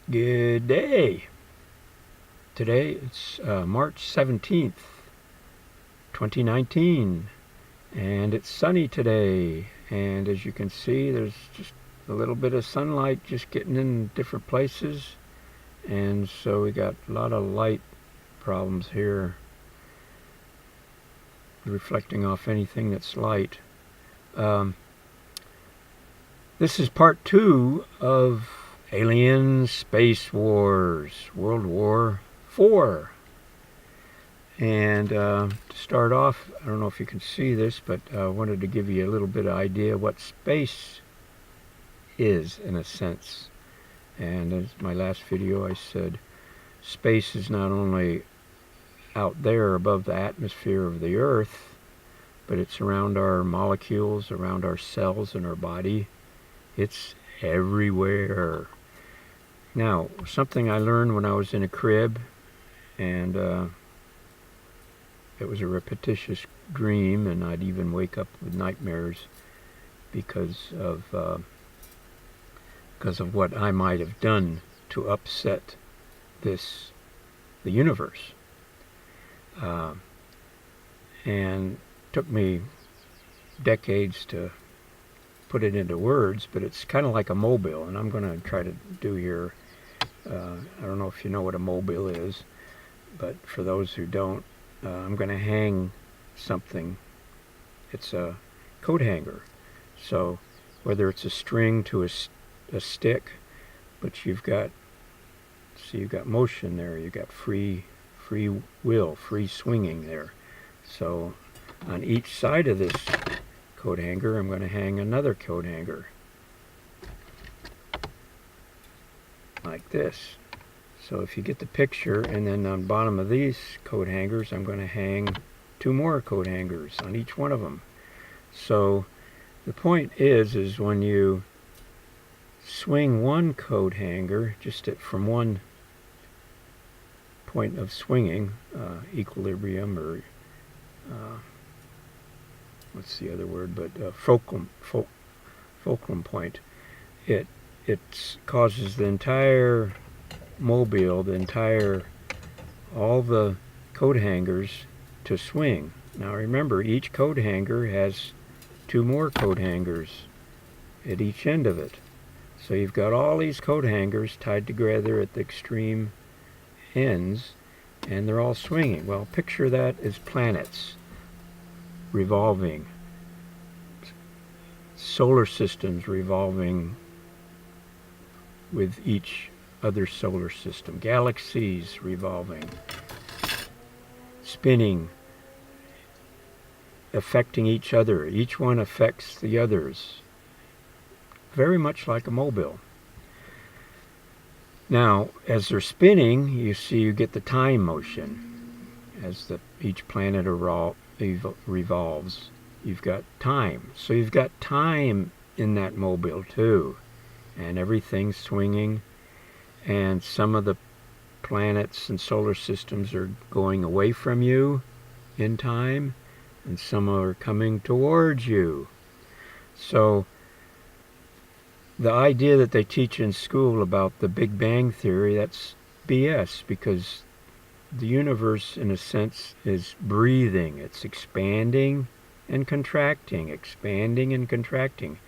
Good day. Today it's March 17th, 2019, and it's sunny today. And as you can see, there's just a little bit of sunlight just getting in different places. And so we got a lot of light problems here, reflecting off anything that's light. This is part 2 of Alien Space Wars, World War IV. And to start off, I don't know if you can see this, but I wanted to give you a little bit of idea what space is, in a sense. And as my last video I said, space is not only out there above the atmosphere of the Earth, but it's around our molecules, around our cells in our body. It's everywhere. Now, something I learned when I was in a crib, and it was a repetitious dream, and I'd even wake up with nightmares because of what I might have done to upset the universe. And it took me decades to put it into words, but it's kind of like a mobile, and I'm going to try to do here. I don't know if you know what a mobile is, but for those who don't, I'm going to hang something. It's a coat hanger. So whether it's a string to a stick, but you've got motion there. You've got free will, free swinging there. So on each side of this coat hanger, I'm going to hang another coat hanger like this. So if you get the picture, and then on the bottom of these coat hangers, I'm going to hang 2 more coat hangers on each one of them. So the point is when you swing one coat hanger, just from one point of swinging, equilibrium, or what's the other word, but fulcrum point, it causes the entire mobile, all the coat hangers to swing. Now remember, each coat hanger has 2 more coat hangers at each end of it. So you've got all these coat hangers tied together at the extreme ends, and they're all swinging. Well, picture that as planets revolving, solar systems revolving with each other solar system, galaxies revolving, spinning, affecting each other. Each one affects the others, very much like a mobile. Now, as they're spinning, you get the time motion. As each planet revolves, you've got time. So you've got time in that mobile too, and everything's swinging. And some of the planets and solar systems are going away from you in time, and some are coming towards you. So the idea that they teach in school about the Big Bang Theory, that's BS, because the universe, in a sense, is breathing. It's expanding and contracting, expanding and contracting.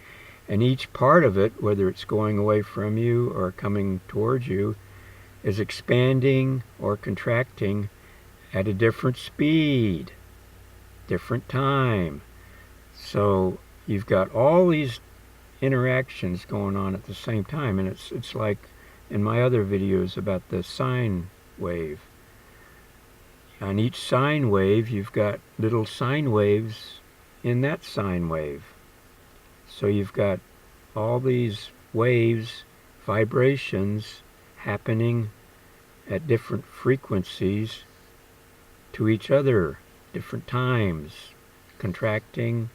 And each part of it, whether it's going away from you or coming towards you, is expanding or contracting at a different speed, different time. So you've got all these interactions going on at the same time, and it's like in my other videos about the sine wave. On each sine wave, you've got little sine waves in that sine wave. So you've got all these waves, vibrations happening at different frequencies to each other, different times, contracting,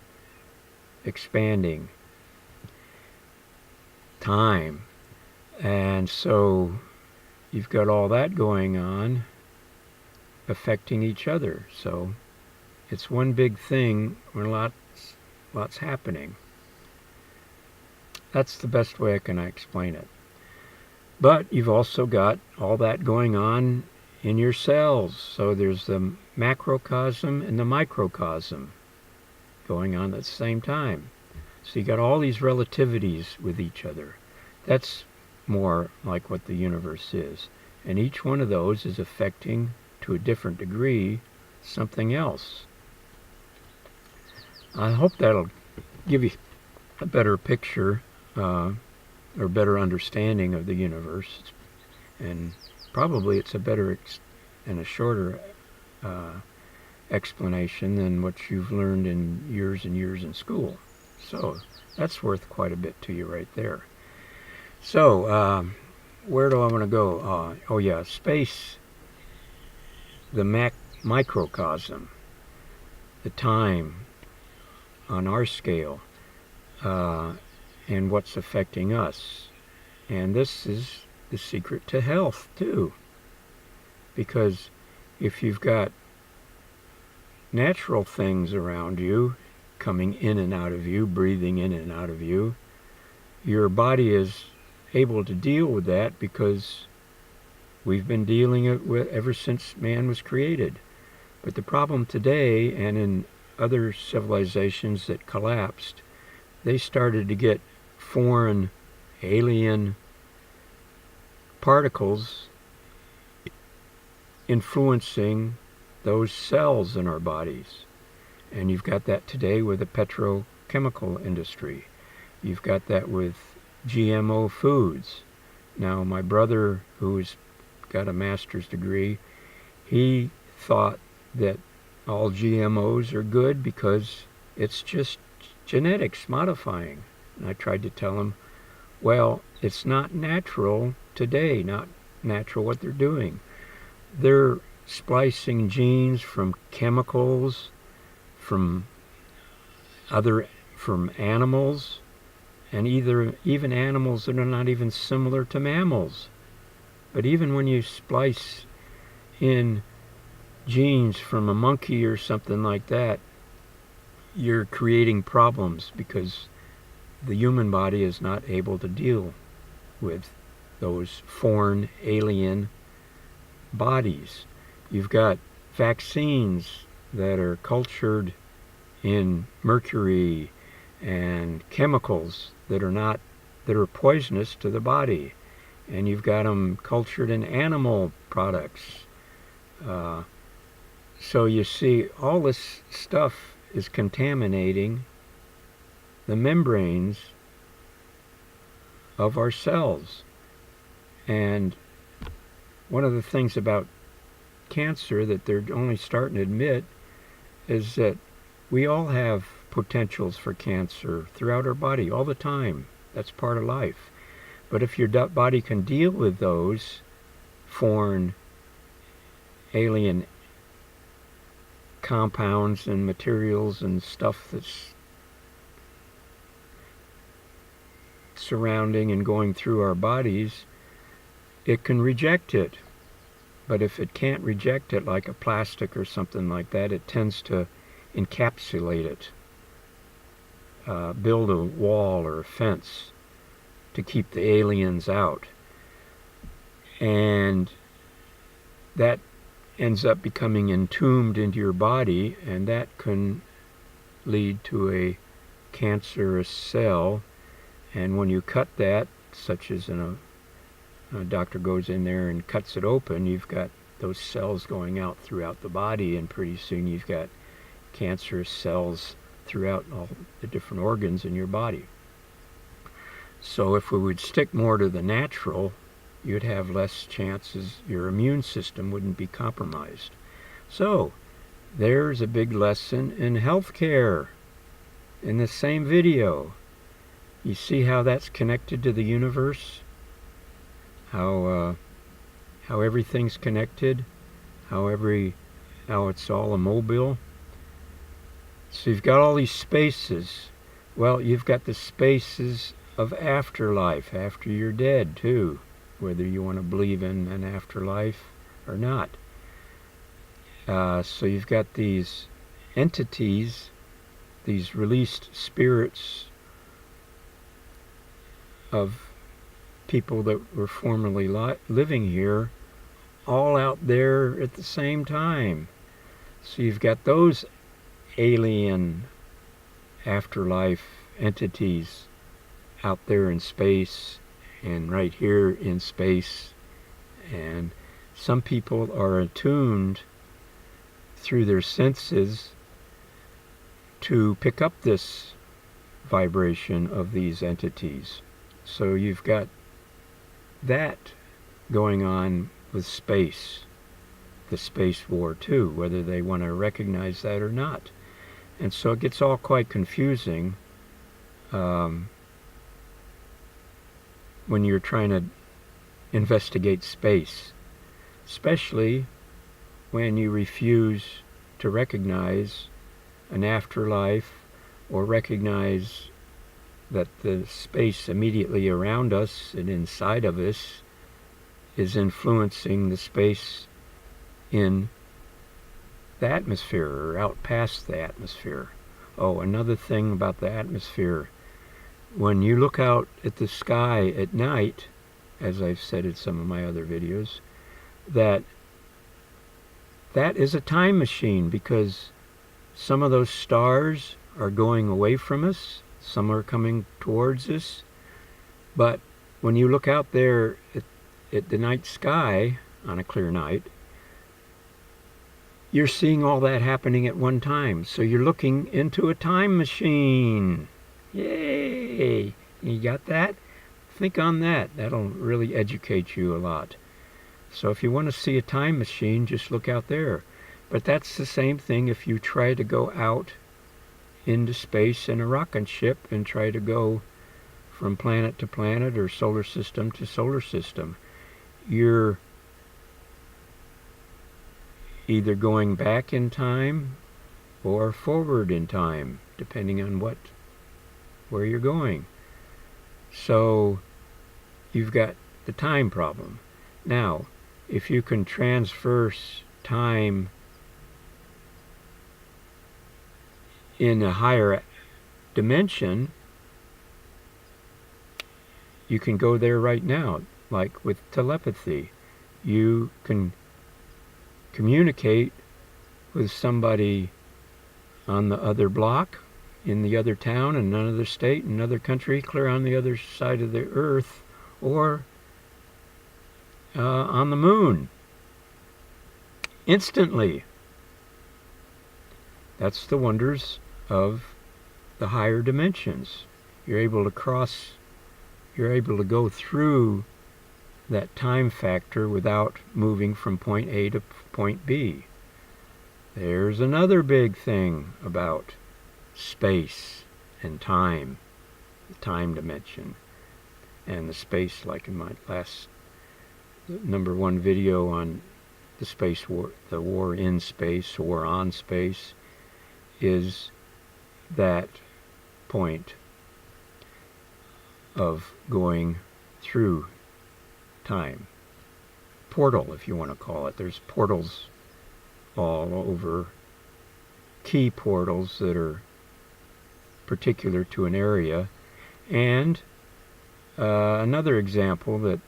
expanding, time. And so you've got all that going on, affecting each other. So it's one big thing when lots happening. That's the best way I can explain it. But you've also got all that going on in your cells. So there's the macrocosm and the microcosm going on at the same time. So you got all these relativities with each other. That's more like what the universe is. And each one of those is affecting, to a different degree, something else. I hope that'll give you a better picture or better understanding of the universe. And probably it's a better and a shorter explanation than what you've learned in years and years in school. So that's worth quite a bit to you right there. So where do I want to go? Oh yeah, space, the microcosm, the time on our scale, and what's affecting us. And this is the secret to health too. Because if you've got natural things around you, coming in and out of you, breathing in and out of you, your body is able to deal with that because we've been dealing it with ever since man was created. But the problem today, and in other civilizations that collapsed, they started to get foreign, alien particles influencing those cells in our bodies. And you've got that today with the petrochemical industry. You've got that with GMO foods. Now, my brother, who's got a master's degree, he thought that all GMOs are good because it's just genetics modifying. And I tried to tell him, well, it's not natural today, not natural what they're doing. They're splicing genes from chemicals, from animals, and even animals that are not even similar to mammals. But even when you splice in genes from a monkey or something like that, you're creating problems because the human body is not able to deal with those foreign, alien bodies. You've got vaccines that are cultured in mercury and chemicals that are poisonous to the body, and you've got them cultured in animal products. So you see, all this stuff is contaminating the membranes of our cells. And one of the things about cancer that they're only starting to admit is that we all have potentials for cancer throughout our body all the time. That's part of life. But if your body can deal with those foreign, alien compounds and materials and stuff that's surrounding and going through our bodies, it can reject it. But if it can't reject it, like a plastic or something like that, it tends to encapsulate it, build a wall or a fence to keep the aliens out. And that ends up becoming entombed into your body, and that can lead to a cancerous cell. And when you cut that, such as a doctor goes in there and cuts it open, you've got those cells going out throughout the body, and pretty soon you've got cancerous cells throughout all the different organs in your body. So if we would stick more to the natural, you'd have less chances, your immune system wouldn't be compromised. So there's a big lesson in healthcare in the same video. You see how that's connected to the universe? How everything's connected? How it's all a mobile? So you've got all these spaces. Well, you've got the spaces of afterlife, after you're dead too, whether you want to believe in an afterlife or not. So you've got these entities, these released spirits of people that were formerly living here all out there at the same time. So you've got those alien afterlife entities out there in space and right here in space. And some people are attuned through their senses to pick up this vibration of these entities. So you've got that going on with space, the space war too, whether they want to recognize that or not. And so it gets all quite confusing when you're trying to investigate space, especially when you refuse to recognize an afterlife or recognize that the space immediately around us and inside of us is influencing the space in the atmosphere or out past the atmosphere. Oh, another thing about the atmosphere. When you look out at the sky at night, as I've said in some of my other videos, that is a time machine, because some of those stars are going away from us, some are coming towards us. But when you look out there at the night sky on a clear night, you're seeing all that happening at one time. So you're looking into a time machine. Yay! You got that? Think on that. That'll really educate you a lot. So if you want to see a time machine, just look out there. But that's the same thing if you try to go out into space in a rocket ship and try to go from planet to planet or solar system to solar system. You're either going back in time or forward in time, depending on where you're going. So you've got the time problem. Now, if you can transverse time in a higher dimension, you can go there right now, like with telepathy. You can communicate with somebody on the other block, in the other town, in another state, in another country, clear on the other side of the earth, or on the moon, instantly. That's the wonders of the higher dimensions. You're able to go through that time factor without moving from point A to point B. There's another big thing about space and time, the time dimension, and the space, like in my last #1 video on the space war, the war in space, war on space, is that point of going through time. Portal, if you want to call it. There's portals all over, key portals that are particular to an area. And another example that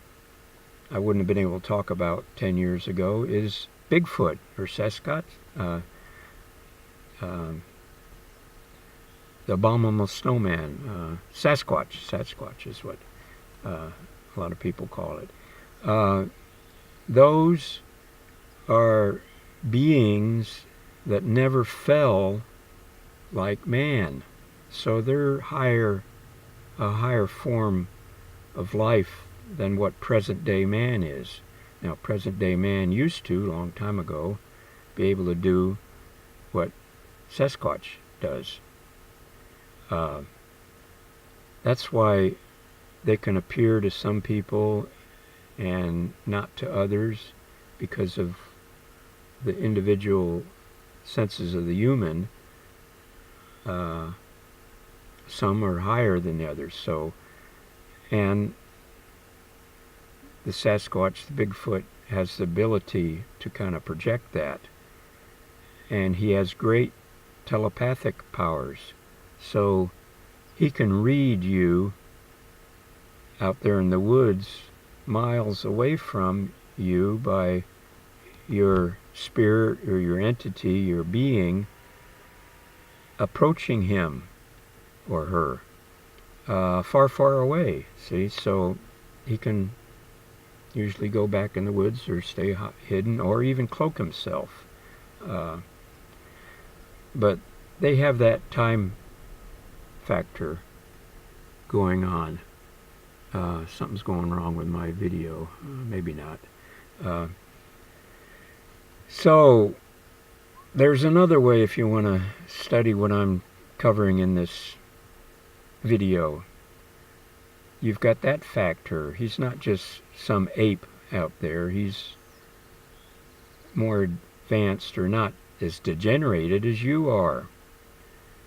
I wouldn't have been able to talk about 10 years ago is Bigfoot or Sasquatch. The abominable snowman. Sasquatch is what a lot of people call it. Those are beings that never fell like man. So they're a higher form of life than what present-day man is. Now, present-day man used to, a long time ago, be able to do what Sasquatch does. That's why they can appear to some people and not to others, because of the individual senses of the human. Some are higher than the others. So, and the Sasquatch, the Bigfoot, has the ability to kind of project that. And he has great telepathic powers. So he can read you out there in the woods, miles away from you, by your spirit or your entity, your being, approaching him or her, far, far away. See, so he can usually go back in the woods or stay hidden or even cloak himself. But they have that time factor going on. Something's going wrong with my video. Maybe not. So there's another way if you want to study what I'm covering in this video. You've got that factor. He's not just some ape out there. He's more advanced, or not as degenerated as you are.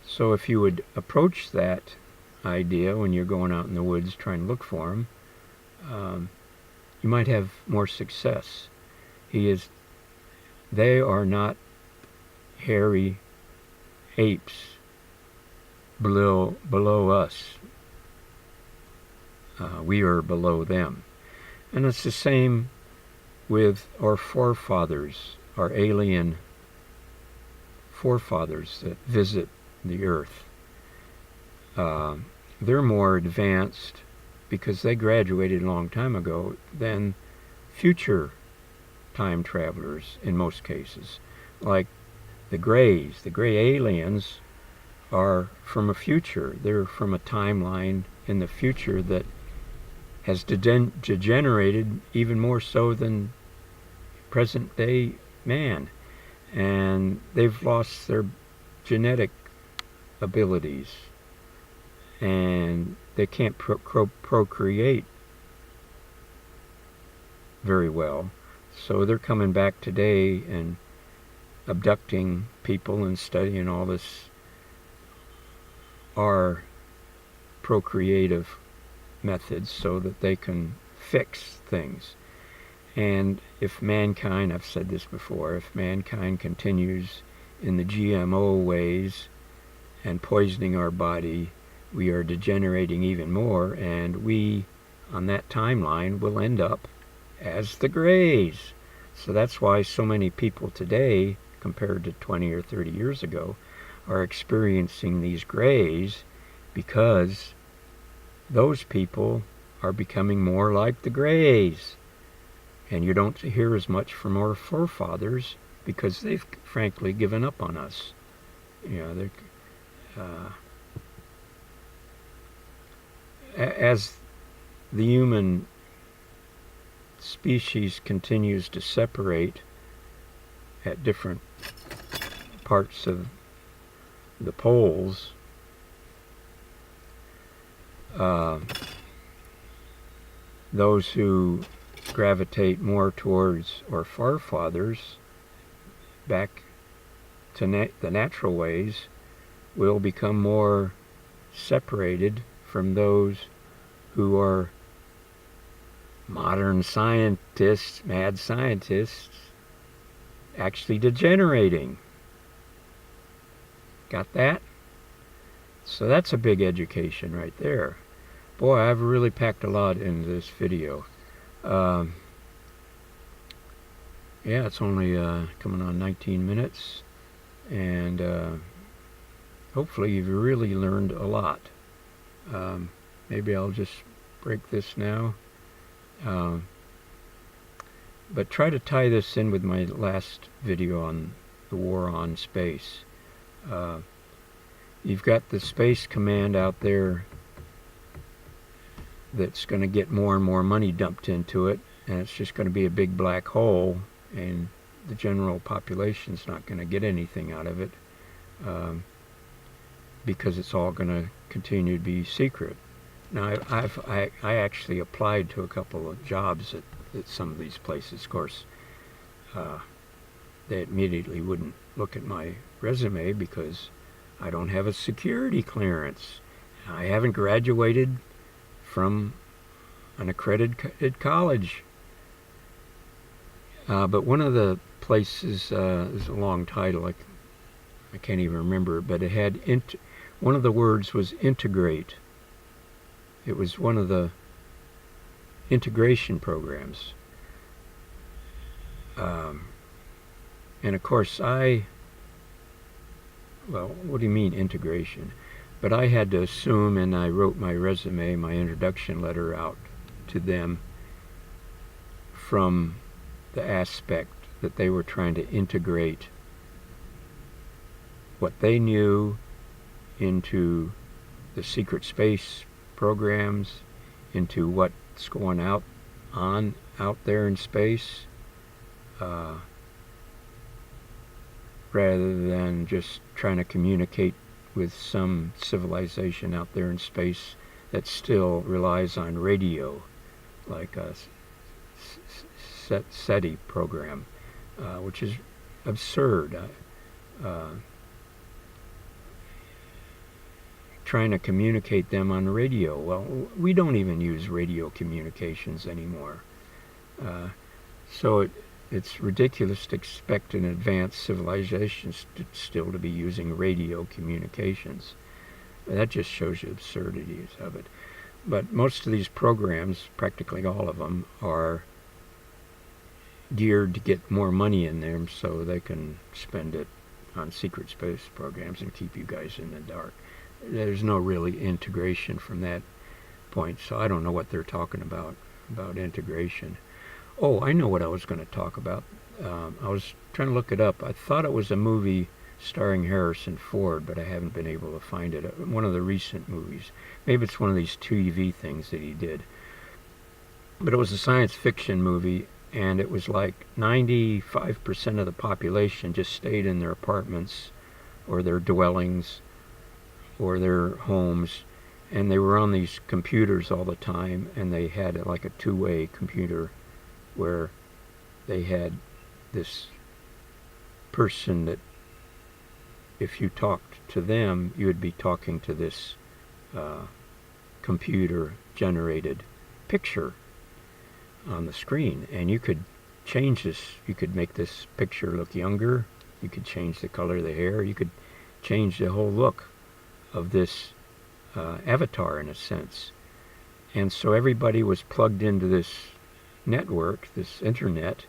So if you would approach that idea when you're going out in the woods trying to look for him, you might have more success. They are not hairy apes below us. We are below them. And it's the same with our forefathers, our alien forefathers that visit the earth. They're more advanced because they graduated a long time ago than future time travelers in most cases. Like the Greys, the Grey aliens are from a future. They're from a timeline in the future that has degenerated even more so than present day man. And they've lost their genetic abilities. And they can't procreate very well. So they're coming back today and abducting people and studying all this, our procreative methods, so that they can fix things. And if mankind, I've said this before, if mankind continues in the GMO ways and poisoning our body, we are degenerating even more, and we, on that timeline, will end up as the Greys. So that's why so many people today, compared to 20 or 30 years ago, are experiencing these Greys, because those people are becoming more like the Greys. And you don't hear as much from our forefathers because they've frankly given up on us. You know, as the human species continues to separate at different parts of the poles, those who gravitate more towards our forefathers, back to the natural ways, will become more separated from those who are modern scientists, mad scientists, actually degenerating. Got that? So that's a big education right there. Boy, I've really packed a lot into this video. Yeah, it's only coming on 19 minutes, and hopefully you've really learned a lot. Maybe I'll just break this now. But try to tie this in with my last video on the war on space. You've got the Space Command out there that's going to get more and more money dumped into it, and it's just going to be a big black hole, and the general population's not going to get anything out of it, because it's all going to continue to be secret. Now, I actually applied to a couple of jobs at some of these places. Of course, they immediately wouldn't look at my resume because I don't have a security clearance. I haven't graduated from an accredited college. But one of the places, is a long title, I can't even remember, but it had, one of the words was integrate. It was one of the integration programs. And of course well, what do you mean integration? But I had to assume, and I wrote my resume, my introduction letter out to them from the aspect that they were trying to integrate what they knew into the secret space programs, into what's going out there in space, rather than just trying to communicate with some civilization out there in space that still relies on radio, like a SETI program, which is absurd. Trying to communicate them on radio. Well, we don't even use radio communications anymore. So it's ridiculous to expect an advanced civilization still to be using radio communications. That just shows you the absurdities of it. But most of these programs, practically all of them, are geared to get more money in them so they can spend it on secret space programs and keep you guys in the dark. There's no really integration from that point, so I don't know what they're talking about integration. Oh, I know what I was going to talk about. I was trying to look it up. I thought it was a movie starring Harrison Ford, but I haven't been able to find it. One of the recent movies. Maybe it's one of these TV things that he did. But it was a science fiction movie, and it was like 95% of the population just stayed in their apartments or their dwellings or their homes, and they were on these computers all the time, and they had like a two-way computer where they had this person that if you talked to them, you would be talking to this computer-generated picture on the screen, and you could change this. You could make this picture look younger. You could change the color of the hair. You could change the whole look of this avatar, in a sense. And so everybody was plugged into this network, this internet,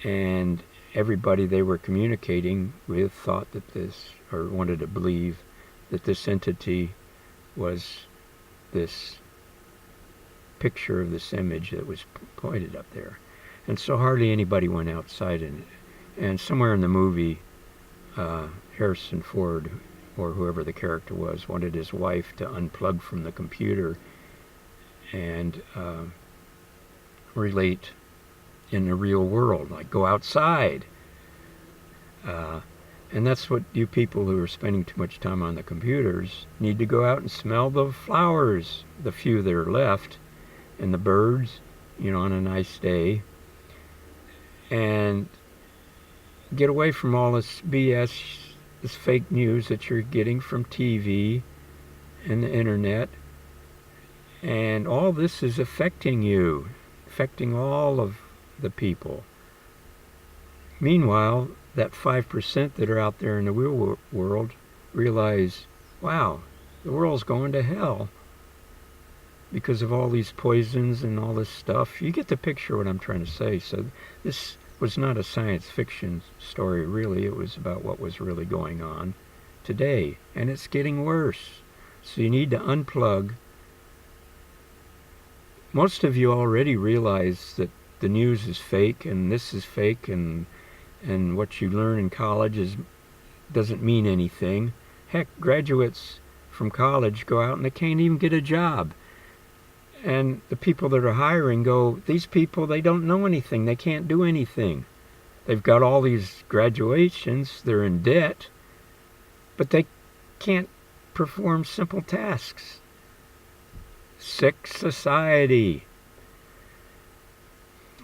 and everybody they were communicating with thought that this, or wanted to believe that this entity was this picture of this image that was pointed up there. And so hardly anybody went outside in it. And somewhere in the movie, Harrison Ford, or whoever the character was, wanted his wife to unplug from the computer and relate in the real world, like go outside. And that's what you people who are spending too much time on the computers need to go out and smell the flowers, the few that are left, and the birds, on a nice day, and get away from all this BS, this fake news that you're getting from TV and the internet. And all this is affecting you, affecting all of the people. Meanwhile, that 5% that are out there in the real world realize, wow, the world's going to hell because of all these poisons and all this stuff. You get the picture what I'm trying to say. So this was not a science fiction story, really. It was about what was really going on today. And it's getting worse. So you need to unplug. Most of you already realize that the news is fake and this is fake, and what you learn in college doesn't mean anything. Heck, graduates from college go out and they can't even get a job. And the people that are hiring go, these people, they don't know anything. They can't do anything. They've got all these graduations. They're in debt. But they can't perform simple tasks. Sick society.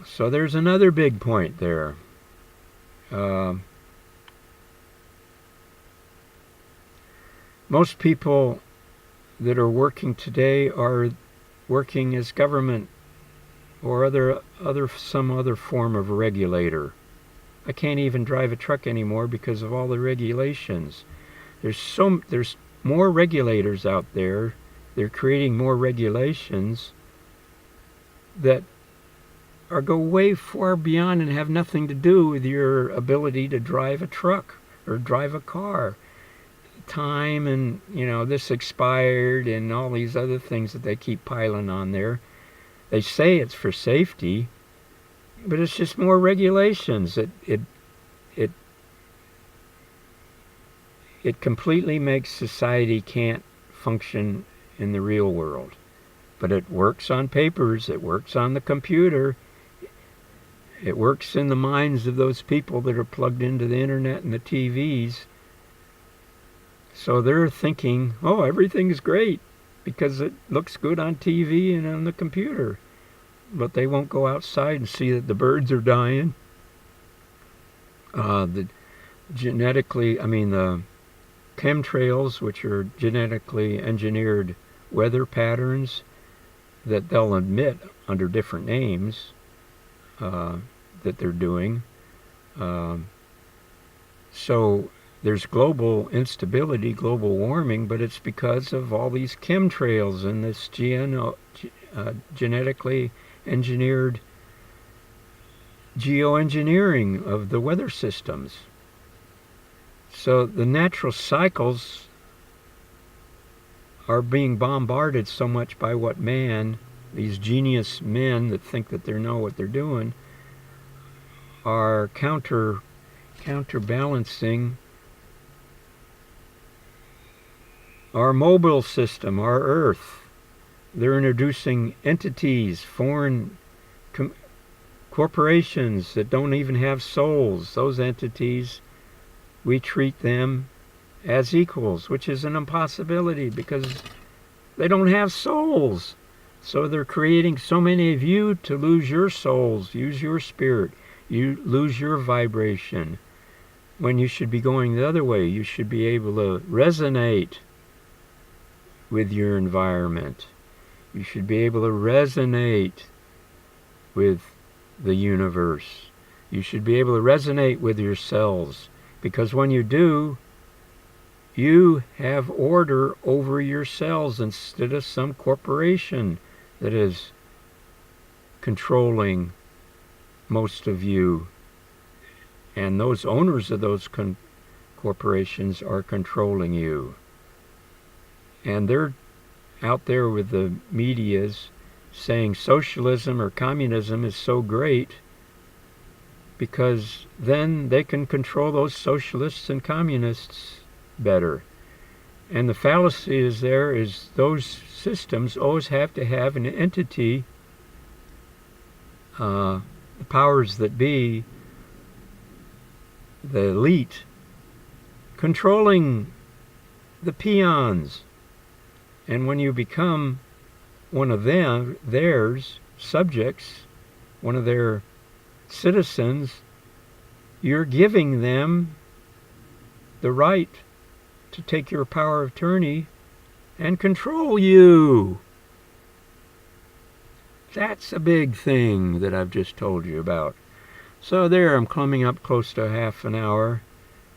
So there's another big point there. Most people that are working today are working as government or some other form of regulator. I can't even drive a truck anymore because of all the regulations. There's more regulators out there. They're creating more regulations that go way far beyond and have nothing to do with your ability to drive a truck or drive a car. Time and, this expired and all these other things that they keep piling on there. They say it's for safety, but it's just more regulations. It completely makes society can't function in the real world. But it works on papers, it works on the computer, it works in the minds of those people that are plugged into the internet and the TVs. So they're thinking, oh, everything's great because it looks good on TV and on the computer. But they won't go outside and see that the birds are dying. The chemtrails, which are genetically engineered weather patterns that they'll admit under different names that they're doing. So there's global instability, global warming, but it's because of all these chemtrails and this genetically engineered geoengineering of the weather systems. So the natural cycles are being bombarded so much by what these genius men that think that they know what they're doing, are counterbalancing our mobile system, our Earth. They're introducing entities, foreign corporations that don't even have souls. Those entities, we treat them as equals, which is an impossibility because they don't have souls. So they're creating so many of you to lose your souls, use your spirit, you lose your vibration, when you should be going the other way. You should be able to resonate with your environment. You should be able to resonate with the universe. You should be able to resonate with yourselves, because when you do, you have order over yourselves instead of some corporation that is controlling most of you. And those owners of those corporations are controlling you. And they're out there with the medias saying socialism or communism is so great because then they can control those socialists and communists better. And the fallacy is those systems always have to have an entity, the powers that be, the elite, controlling the peons. And when you become one of theirs subjects, one of their citizens, you're giving them the right to take your power of attorney and control you. That's a big thing that I've just told you about. So there, I'm coming up close to half an hour,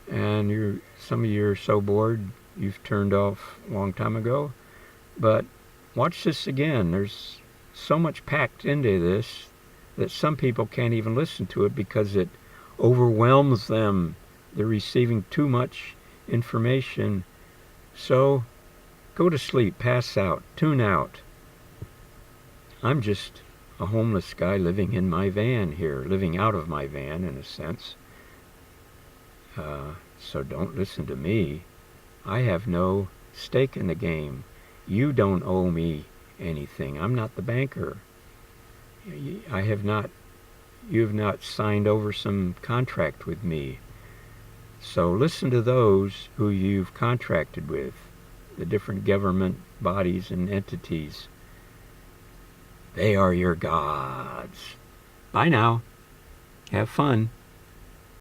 and some of you are so bored you've turned off a long time ago. But watch this again. There's so much packed into this that some people can't even listen to it because it overwhelms them. They're receiving too much information. So go to sleep, pass out, tune out. I'm just a homeless guy living in my van here, living out of my van in a sense. So don't listen to me. I have no stake in the game. You don't owe me anything. I'm not the banker. You have not signed over some contract with me. So listen to those who you've contracted with, the different government bodies and entities. They are your gods. Bye now. Have fun.